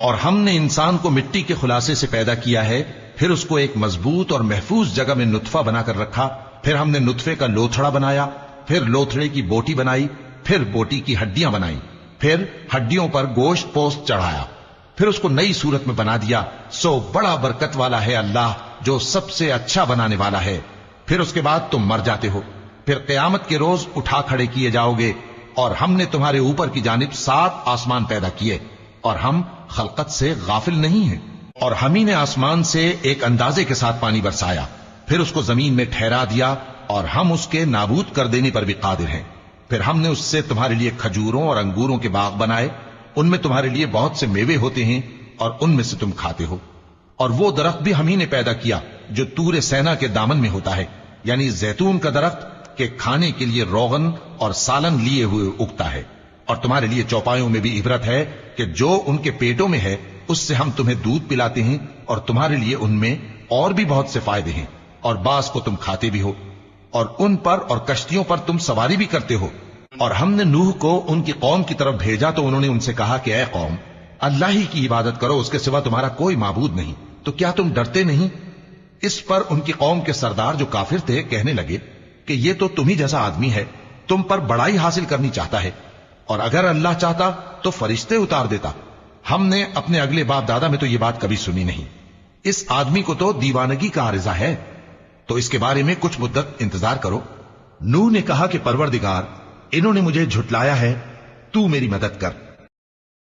اور ہم نے انسان کو مٹی کے خلاصے سے پیدا کیا ہے، پھر اس کو ایک مضبوط اور محفوظ جگہ میں نطفہ بنا کر رکھا، پھر ہم نے نطفے کا لوتھڑا بنایا، پھر لوتھڑے کی بوٹی بنائی، پھر بوٹی کی ہڈیاں بنائیں، پھر ہڈیوں پر گوشت پوست چڑھایا، پھر اس کو نئی صورت میں بنا دیا۔ سو بڑا برکت والا ہے اللہ جو سب سے اچھا بنانے والا ہے۔ پھر اس کے بعد تم مر جاتے ہو، پھر قیامت کے روز اٹھا کھڑے کیے جاؤ گے، اور ہم نے تمہارے اوپر کی جانب 7 آسمان پیدا کیے، اور ہم خلقت سے غافل نہیں ہیں۔ اور ہم ہی نے آسمان سے ایک اندازے کے ساتھ پانی برسایا، پھر اس کو زمین میں ٹھہرا دیا، اور ہم اس کے نابود کر دینے پر بھی قادر ہیں۔ پھر ہم نے اس سے تمہارے لیے کھجوروں اور انگوروں کے باغ بنائے، ان میں تمہارے لیے بہت سے میوے ہوتے ہیں، اور ان میں سے تم کھاتے ہو۔ اور وہ درخت بھی ہم ہی نے پیدا کیا جو طور سینا کے دامن میں ہوتا ہے، یعنی زیتون کا درخت کہ کھانے کے لیے روغن اور سالن لیے ہوئے اگتا ہے۔ اور تمہارے لیے چوپایوں میں بھی عبرت ہے کہ جو ان کے پیٹوں میں ہے اس سے ہم تمہیں دودھ پلاتے ہیں، اور تمہارے لیے ان میں اور بھی بہت سے فائدے ہیں، اور بعض کو تم کھاتے بھی ہو، اور ان پر اور کشتیوں پر تم سواری بھی کرتے ہو۔ اور ہم نے نوح کو ان کی قوم کی طرف بھیجا تو انہوں نے ان سے کہا کہ اے قوم، اللہ ہی کی عبادت کرو، اس کے سوا تمہارا کوئی معبود نہیں، تو کیا تم ڈرتے نہیں؟ اس پر ان کی قوم کے سردار جو کافر تھے کہنے لگے کہ یہ تو تم ہی جیسا آدمی ہے، تم پر بڑائی حاصل کرنی چاہتا ہے، اور اگر اللہ چاہتا تو فرشتے اتار دیتا۔ ہم نے اپنے اگلے باپ دادا میں تو یہ بات کبھی سنی نہیں۔ اس آدمی کو تو دیوانگی کا عارضہ ہے، تو اس کے بارے میں کچھ مدت انتظار کرو۔ نوح نے کہا کہ پروردگار، انہوں نے مجھے جھٹلایا ہے، تو میری مدد کر۔